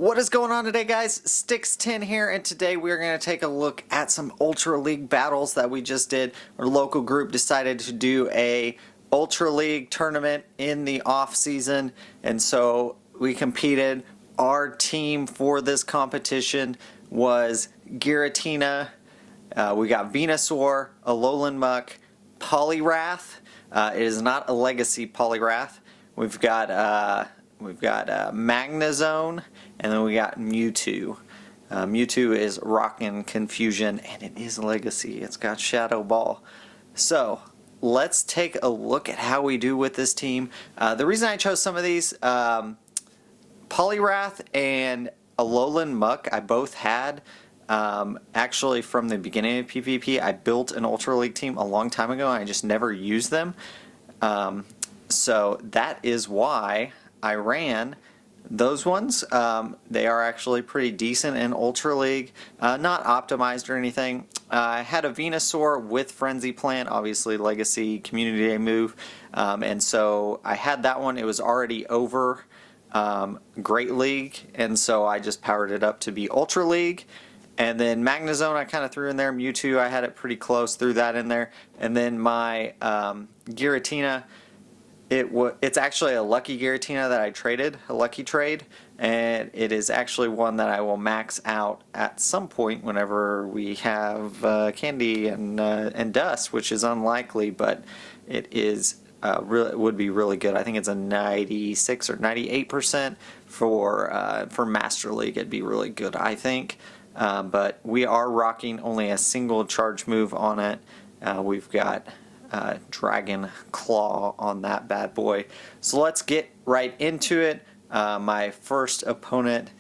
What is going on today, guys? Sticks10 here, and today we're going to take a look at some Ultra League battles that we just did. Our local group decided to do a Ultra League tournament in the off season, and so we competed. Our team for this competition was Giratina. We got Venusaur, Alolan Muck, Poliwrath. It is not a legacy Poliwrath. We've got Magnezone, and then we got Mewtwo. Mewtwo is rockin' Confusion, and it is legacy. It's got Shadow Ball. So let's take a look at how we do with this team. The reason I chose some of these, Poliwrath and Alolan Muck, I both had. Actually, from the beginning of PvP, I built an Ultra League team a long time ago, and I just never used them. So that is why I ran those ones. They are actually pretty decent in Ultra League, not optimized or anything. I had a Venusaur with Frenzy Plant, obviously Legacy Community Day move, and so I had that one. It was already over Great League, and so I just powered it up to be Ultra League. And then Magnezone I kind of threw in there. Mewtwo I had it pretty close, threw that in there. And then my Giratina, it's actually a lucky Giratina that I traded, a lucky trade, and it is actually one that I will max out at some point whenever we have candy and dust, which is unlikely, but it is really would be really good. I think it's a 96 or 98% for Master League. It'd be really good, I think. But we are rocking only a single charge move on it. We've got Dragon Claw on that bad boy. So let's get right into it. My first opponent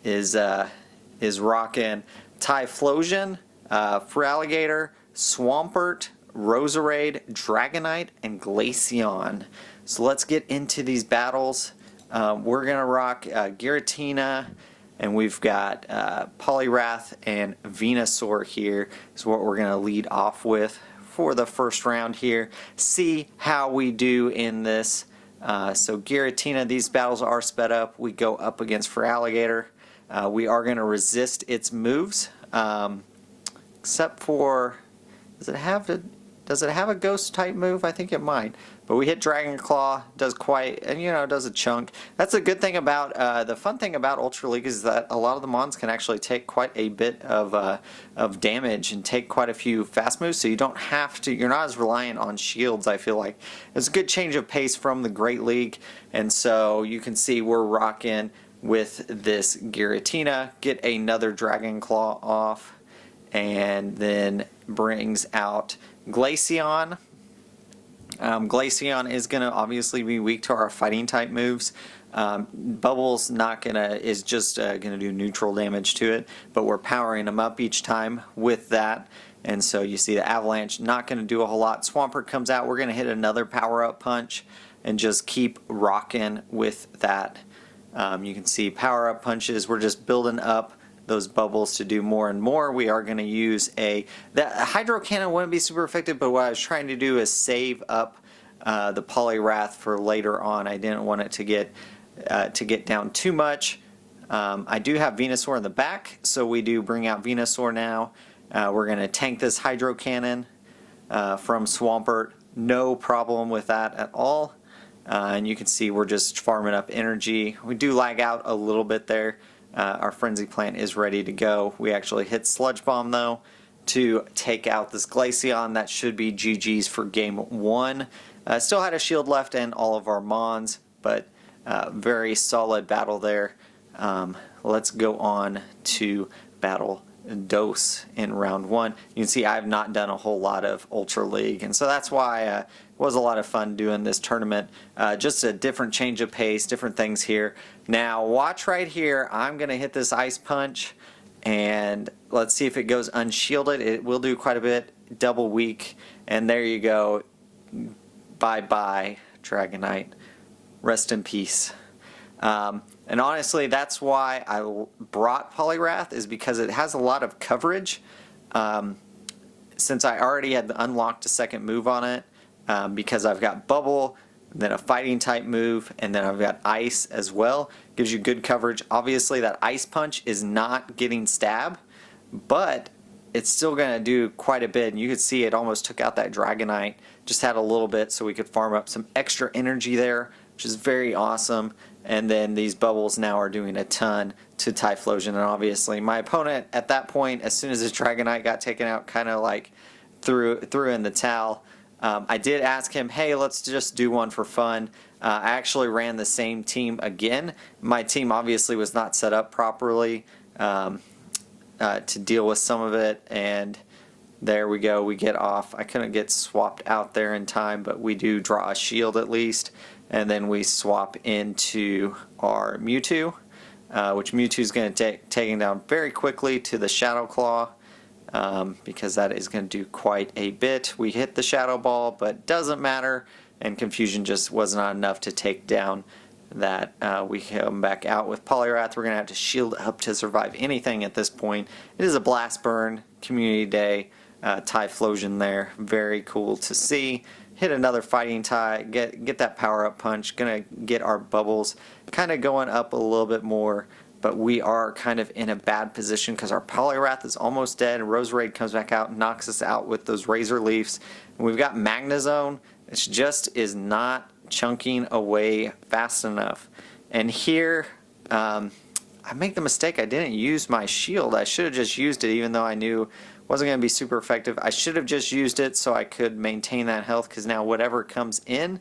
is rocking Typhlosion, Feraligatr, Swampert, Roserade, Dragonite, and Glaceon. So let's get into these battles. We're gonna rock Giratina, and we've got Poliwrath and Venusaur here is what we're gonna lead off with for the first round here. See how we do in this. So Giratina, these battles are sped up. We go up against Feraligatr. We are going to resist its moves, except for, does it have a ghost type move? I think it might. But we hit Dragon Claw, does quite, and does a chunk. That's a good thing about, the fun thing about Ultra League is that a lot of the mons can actually take quite a bit of damage and take quite a few fast moves, so you don't have to, you're not as reliant on shields, I feel like. It's a good change of pace from the Great League, and so you can see we're rocking with this Giratina, get another Dragon Claw off, and then brings out Glaceon. Glaceon is going to obviously be weak to our fighting type moves. Bubble's is just going to do neutral damage to it, but we're powering them up each time with that. And so you see the Avalanche not going to do a whole lot. Swampert comes out, we're going to hit another power up punch and just keep rocking with that. You can see power up punches, we're just building up those bubbles to do more and more. We are going to use the Hydro Cannon wouldn't be super effective, but what I was trying to do is save up the Poliwrath for later on. I didn't want it to get down too much. I do have Venusaur in the back, so we do bring out Venusaur now. We're going to tank this Hydro Cannon from Swampert. No problem with that at all. And you can see we're just farming up energy. We do lag out a little bit there. Our Frenzy Plant is ready to go. We actually hit Sludge Bomb though to take out this Glaceon. That should be GG's for game one. Still had a shield left and all of our mons, but very solid battle there. Let's go on to battle Dose in round one. You can see I've not done a whole lot of Ultra League, and so that's why it was a lot of fun doing this tournament. Just a different change of pace, different things here. Now watch right here, I'm gonna hit this Ice Punch, and let's see if it goes unshielded. It will do quite a bit, double weak, and there you go. Bye bye Dragonite, rest in peace. And honestly, that's why I brought Poliwrath, is because it has a lot of coverage. Since I already had unlocked a second move on it, because I've got Bubble, then a fighting type move, and then I've got ice as well. Gives you good coverage. Obviously that ice punch is not getting stab, but it's still going to do quite a bit. And you could see it almost took out that Dragonite. Just had a little bit so we could farm up some extra energy there, which is very awesome. And then these bubbles now are doing a ton to Typhlosion. And obviously my opponent at that point, as soon as his Dragonite got taken out, kind of like threw in the towel. I did ask him, hey, let's just do one for fun. I actually ran the same team again. My team obviously was not set up properly to deal with some of it, and there we go, we get off. I couldn't get swapped out there in time, but we do draw a shield at least, and then we swap into our Mewtwo, which Mewtwo is going to take him down very quickly to the Shadow Claw, because that is going to do quite a bit. We hit the Shadow Ball, but doesn't matter, and Confusion just was not enough to take down that. We come back out with Poliwrath. We're going to have to shield up to survive anything at this point. It is a Blast Burn, Community Day, Typhlosion there. Very cool to see. Hit another Fighting Type, get that Power Up Punch. Going to get our bubbles kind of going up a little bit more, but we are kind of in a bad position because our Poliwrath is almost dead. Roserade comes back out and knocks us out with those Razor Leafs. And we've got Magnezone. It just is not chunking away fast enough. And here I make the mistake, I didn't use my shield. I should have just used it, even though I knew it wasn't going to be super effective. I should have just used it so I could maintain that health, because now whatever comes in,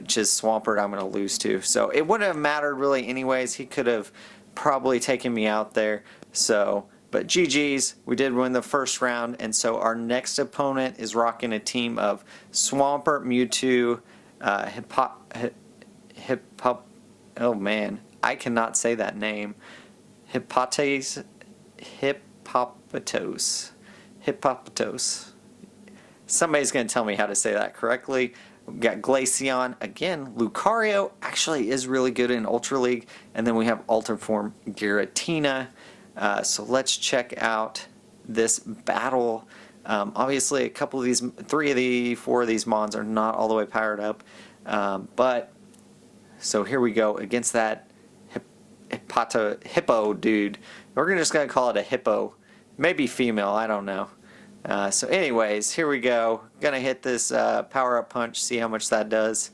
just Swampert, I'm going to lose to. So it wouldn't have mattered really anyways. He could have probably taken me out there. So, but GG's, we did win the first round, and so our next opponent is rocking a team of Swampert, Mewtwo, oh man, I cannot say that name. Hippopotos. Somebody's going to tell me how to say that correctly. We've got Glaceon. Again, Lucario actually is really good in Ultra League. And then we have Ultra Form Giratina. So let's check out this battle. Obviously, a couple of these, 4 of these Mons are not all the way powered up. But, so here we go against that hippo dude. We're just going to call it a hippo. Maybe female, I don't know. So anyways, here we go. Gonna hit this Power Up Punch, see how much that does.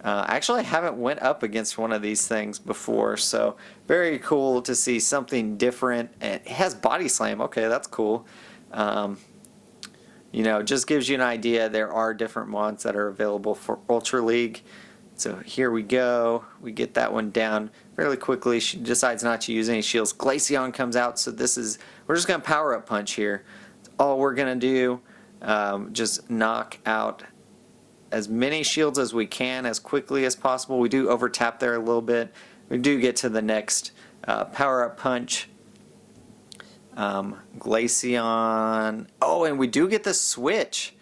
Actually, I haven't went up against one of these things before, so very cool to see something different. And it has Body Slam. Okay, that's cool. You know, just gives you an idea. There are different mods that are available for Ultra League. So here we go. We get that one down fairly quickly. She decides not to use any shields. Glaceon comes out, so we're just gonna Power Up Punch here. That's all we're gonna do. Just knock out as many shields as we can as quickly as possible. We do over tap there a little bit. We do get to the next Power Up Punch. Glaceon. Oh, and we do get the switch.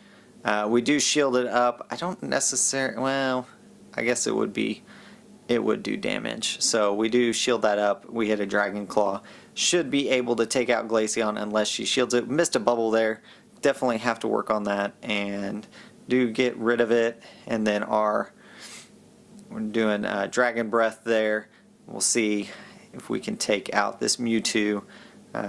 We do shield it up. I don't necessarily, well, I guess it would do damage. So we do shield that up. We hit a Dragon Claw. Should be able to take out Glaceon unless she shields it. Missed a bubble there. Definitely have to work on that, and do get rid of it. And then we're doing Dragon Breath there. We'll see if we can take out this Mewtwo.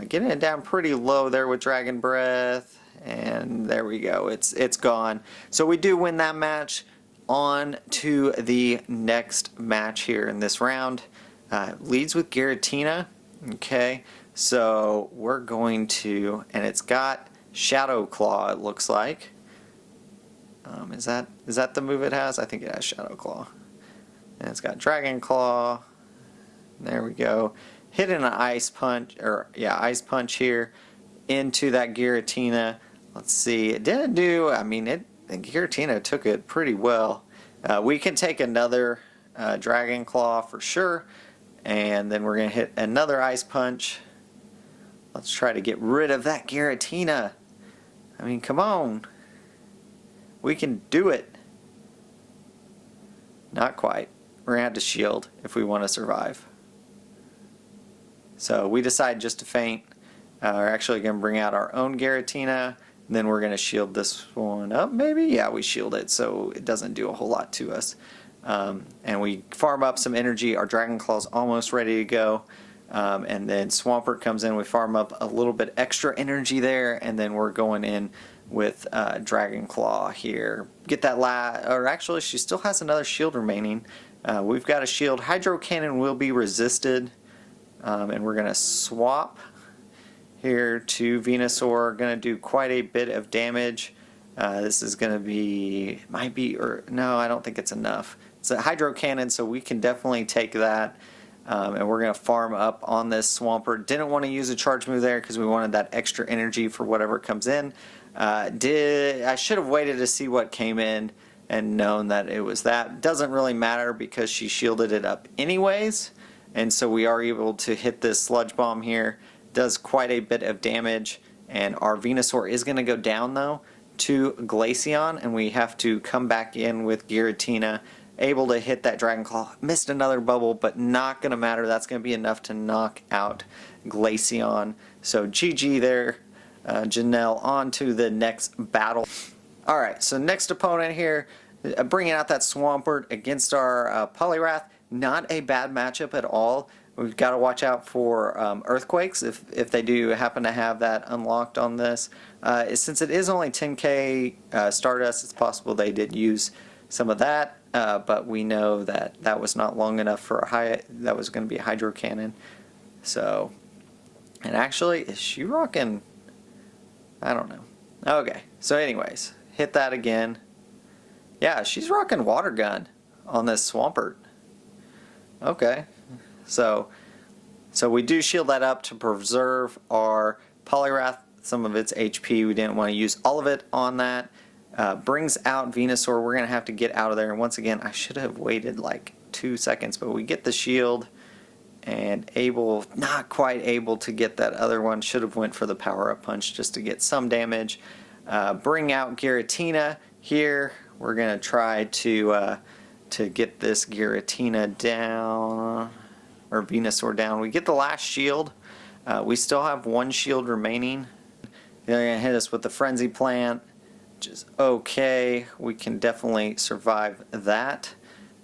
Getting it down pretty low there with Dragon Breath, and there we go. It's gone. So we do win that match. On to the next match here in this round. Leads with Giratina. Okay, so we're going to, and it's got Shadow Claw, it looks like. Is that the move it has? I think it has Shadow Claw. And it's got Dragon Claw. There we go. Hitting an Ice Punch, Ice Punch here into that Giratina. Let's see. It didn't do, Giratina took it pretty well. We can take another Dragon Claw for sure. And then we're going to hit another Ice Punch. Let's try to get rid of that Giratina. I mean, come on. We can do it. Not quite. We're going to have to shield if we want to survive. So we decide just to feint. We're actually going to bring out our own Giratina. And then we're going to shield this one up, maybe? Yeah, we shield it, so it doesn't do a whole lot to us. and we farm up some energy. Our Dragon Claw's almost ready to go. And then Swampert comes in, we farm up a little bit extra energy there, and then we're going in with Dragon Claw here. Get that or actually she still has another shield remaining. We've got a shield. Hydro Cannon will be resisted, and we're going to swap here to Venusaur. Going to do quite a bit of damage. This is going to be, or no, I don't think it's enough. It's a Hydro Cannon, so we can definitely take that. And we're going to farm up on this Swampert. Didn't want to use a charge move there because we wanted that extra energy for whatever comes in. I should have waited to see what came in and known that it was that. Doesn't really matter because she shielded it up anyways. And so we are able to hit this Sludge Bomb here. Does quite a bit of damage. And our Venusaur is going to go down though to Glaceon. And we have to come back in with Giratina. Able to hit that Dragon Claw. Missed another bubble, but not going to matter. That's going to be enough to knock out Glaceon. So GG there, Janelle. On to the next battle. Alright, so next opponent here, bringing out that Swampert against our Poliwrath. Not a bad matchup at all. We've got to watch out for Earthquakes if they do happen to have that unlocked on this. Since it is only 10k Stardust, it's possible they did use some of that. But we know that that was not long enough for that was going to be a Hydro Cannon. So, and actually, is she rocking? I don't know. Okay, so anyways, hit that again. Yeah, she's rocking Water Gun on this Swampert. Okay, so we do shield that up to preserve our Poliwrath, some of its HP. We didn't want to use all of it on that. Brings out Venusaur. We're going to have to get out of there. And once again, I should have waited like 2 seconds, but we get the shield and not quite able to get that other one. Should have went for the power-up punch just to get some damage. Bring out Giratina here. We're going to try to get this Giratina down, or Venusaur down. We get the last shield. We still have one shield remaining. They're going to hit us with the Frenzy Plant. Which is okay. We can definitely survive that.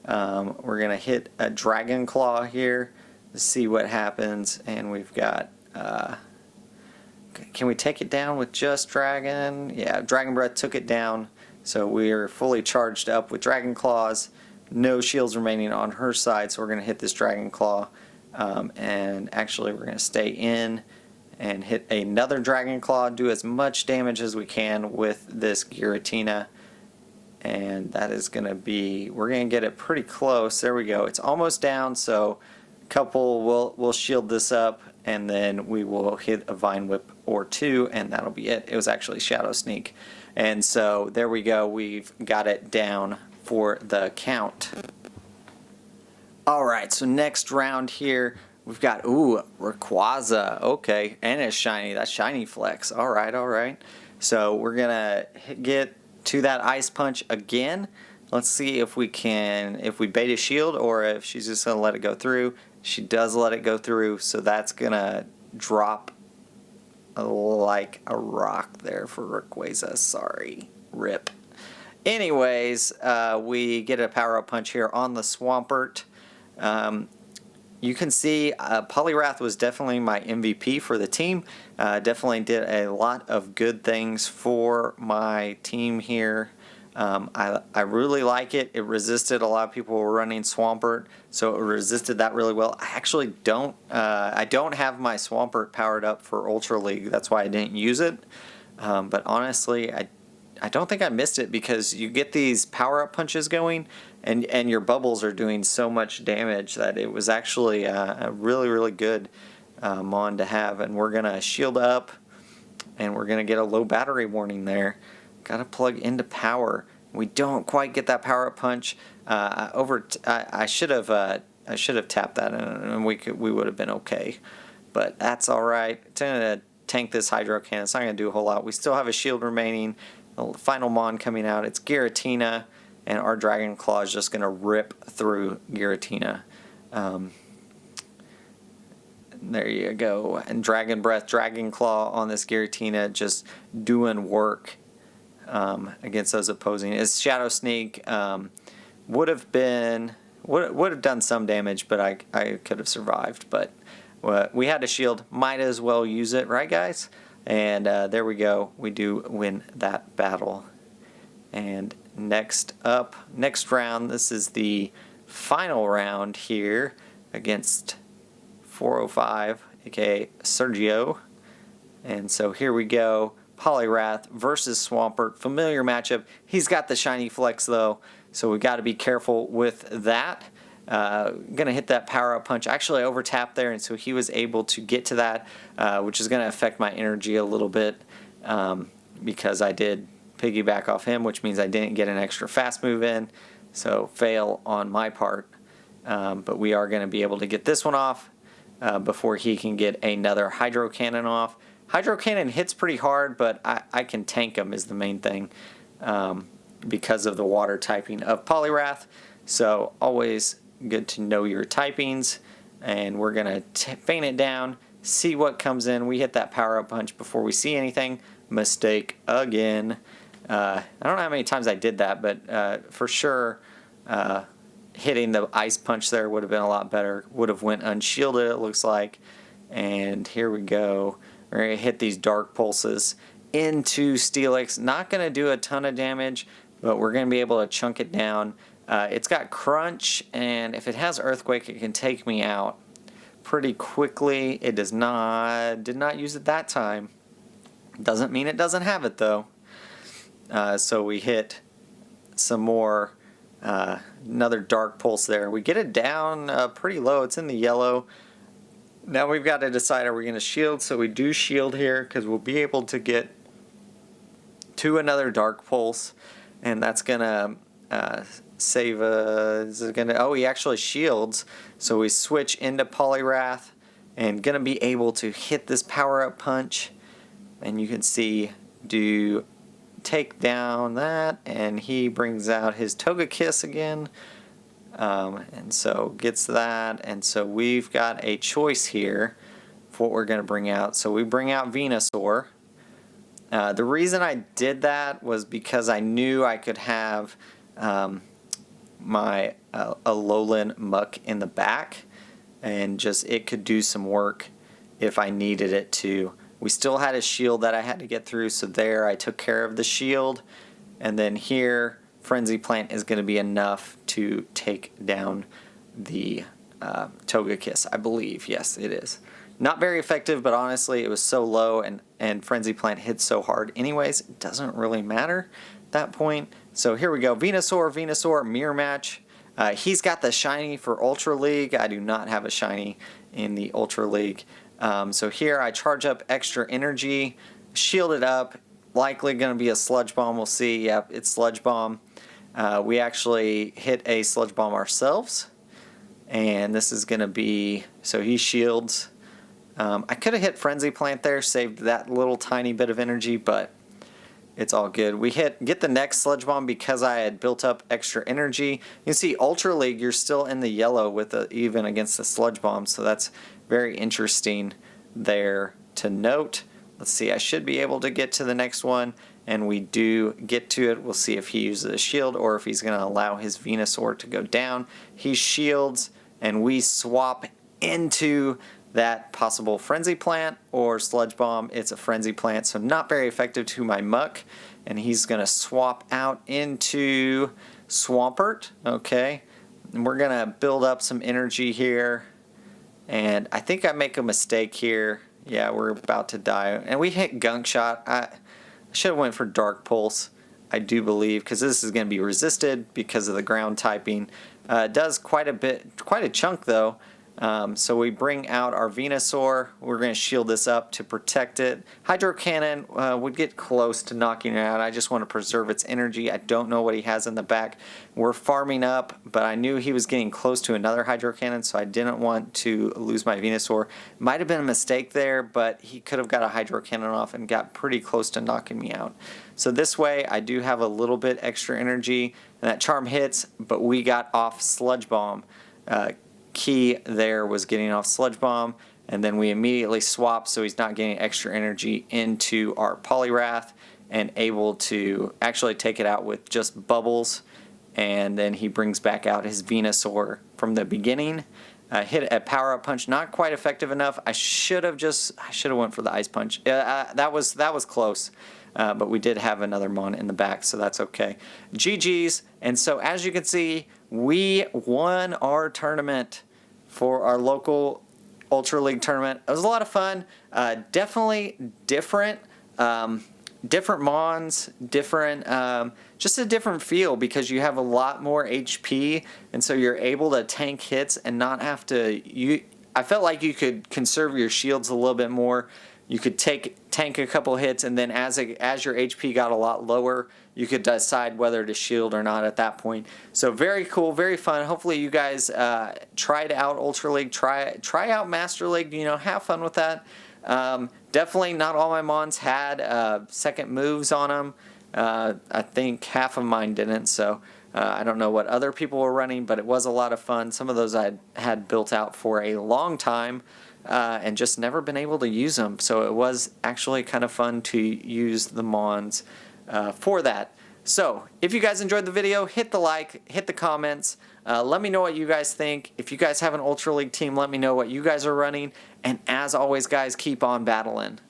We're going to hit a Dragon Claw here to see what happens. And we've got... can we take it down with just Dragon? Yeah, Dragon Breath took it down. So we're fully charged up with Dragon Claws. No shields remaining on her side. So we're going to hit this Dragon Claw. And actually we're going to stay in and hit another Dragon Claw, do as much damage as we can with this Giratina. And that is going to be, we're going to get it pretty close. There we go. It's almost down, so we'll shield this up, and then we will hit a Vine Whip or two, and that'll be it. It was actually Shadow Sneak. And so there we go. We've got it down for the count. Alright, so next round here, we've got, Rayquaza, okay, and it's shiny. That's shiny flex. All right. So we're gonna get to that Ice Punch again. Let's see if we bait a shield or if she's just gonna let it go through. She does let it go through, so that's gonna drop like a rock there for Rayquaza. Sorry, rip. Anyways, we get a power-up punch here on the Swampert. You can see Poliwrath was definitely my MVP for the team. Definitely did a lot of good things for my team here. I really like it. It resisted a lot of people were running Swampert, so it resisted that really well. I actually don't have my Swampert powered up for Ultra League. That's why I didn't use it. But honestly, I don't think I missed it because you get these power-up punches going, and your bubbles are doing so much damage that it was actually a really good mon to have. And we're gonna shield up, and we're gonna get a low battery warning there. Gotta plug into power. We don't quite get that power-up punch. I should have tapped that, and we would have been okay. But that's all right. It's gonna tank this Hydro Cannon. It's not gonna do a whole lot. We still have a shield remaining. The final mon coming out. It's Giratina, and our Dragon Claw is just gonna rip through Giratina. There you go. And Dragon Breath, Dragon Claw on this Giratina, just doing work against those opposing. It's Shadow Sneak. would have done some damage, but I could have survived. But we had a shield, might as well use it, right, guys? And there we go. We do win that battle. And next up, next round, this is the final round here against 405, aka Sergio. And so here we go. Poliwrath versus Swampert. Familiar matchup. He's got the shiny flex though, so we got to be careful with that. Gonna hit that power up punch. Actually, I over tapped there, and so he was able to get to that, which is gonna affect my energy a little bit because I did piggyback off him, which means I didn't get an extra fast move in. So fail on my part, but we are gonna be able to get this one off before he can get another Hydro Cannon off. Hydro Cannon hits pretty hard, but I can tank him is the main thing because of the water typing of Poliwrath. So always good to know your typings. And we're going to feint it down, see what comes in. We hit that power-up punch before we see anything. Mistake again. I don't know how many times I did that, but for sure hitting the ice punch there would have been a lot better. Would have went unshielded, it looks like. And here we go. We're going to hit these Dark Pulses into Steelix. Not going to do a ton of damage, but we're going to be able to chunk it down. It's got Crunch, and if it has Earthquake, it can take me out pretty quickly. It did not use it that time. Doesn't mean it doesn't have it, though. So we hit some more, another Dark Pulse there. We get it down pretty low. It's in the yellow. Now we've got to decide, are we going to shield? So we do shield here because we'll be able to get to another Dark Pulse, and that's going to save is it going to, oh, he actually shields. So we switch into Poliwrath and going to be able to hit this power-up punch, and you can see do take down that, and he brings out his Togekiss again. And so gets that, and so we've got a choice here for what we're going to bring out. So we bring out Venusaur. The reason I did that was because I knew I could have my Alolan Muck in the back, and just it could do some work if I needed it to. We still had a shield that I had to get through, so there I took care of the shield, and then here Frenzy Plant is going to be enough to take down the Togekiss, I believe. Yes, it is. Not very effective, but honestly, it was so low, and Frenzy Plant hits so hard anyways, it doesn't really matter at that point. So here we go. Venusaur, mirror match. He's got the shiny for Ultra League. I do not have a shiny in the Ultra League. So here I charge up extra energy, shield it up. Likely going to be a Sludge Bomb. We'll see. Yep, it's Sludge Bomb. We actually hit a Sludge Bomb ourselves, and this is going to be, so he shields. I could have hit Frenzy Plant there, saved that little tiny bit of energy, but it's all good. We get the next Sludge Bomb because I had built up extra energy. You can see Ultra League, you're still in the yellow with even against the Sludge Bomb, so that's very interesting there to note. Let's see, I should be able to get to the next one, and we do get to it. We'll see if he uses a shield or if he's going to allow his Venusaur to go down. He shields, and we swap into that possible Frenzy Plant or Sludge Bomb. It's a Frenzy Plant, so not very effective to my Muck, and he's going to swap out into Swampert. Okay, and we're going to build up some energy here, and I think I make a mistake here. Yeah, we're about to die. And we hit Gunk Shot. I should have went for Dark Pulse, I do believe, because this is going to be resisted because of the ground typing. It does quite a chunk though. So we bring out our Venusaur. We're going to shield this up to protect it. Hydro Cannon would get close to knocking it out. I just want to preserve its energy. I don't know what he has in the back. We're farming up, but I knew he was getting close to another Hydro Cannon, so I didn't want to lose my Venusaur. Might have been a mistake there, but he could have got a Hydro Cannon off and got pretty close to knocking me out. So this way, I do have a little bit extra energy, and that Charm hits, but we got off Sludge Bomb. Key there was getting off Sludge Bomb, and then we immediately swap so he's not getting extra energy into our Poliwrath and able to actually take it out with just bubbles and then he brings back out his Venusaur from the beginning. Hit a power-up punch, not quite effective enough. I should have went for the ice punch. That was close, but we did have another Mon in the back, so that's okay. GG's, and so as you can see, we won our tournament for our local Ultra League tournament. It was a lot of fun. Definitely different. Different Mons, different, just a different feel because you have a lot more HP, and so you're able to tank hits and not have to. I felt like you could conserve your shields a little bit more. You could tank a couple hits, and then as your HP got a lot lower, you could decide whether to shield or not at that point. So very cool, very fun. Hopefully you guys tried out Ultra League, try out Master League. You know, have fun with that. Definitely not all my Mons had second moves on them. I think half of mine didn't, so I don't know what other people were running, but it was a lot of fun. Some of those I had built out for a long time and just never been able to use them, so it was actually kind of fun to use the Mons for that. So if you guys enjoyed the video, hit the like, hit the comments. Let me know what you guys think. If you guys have an Ultra League team, let me know what you guys are running. And as always, guys, keep on battling.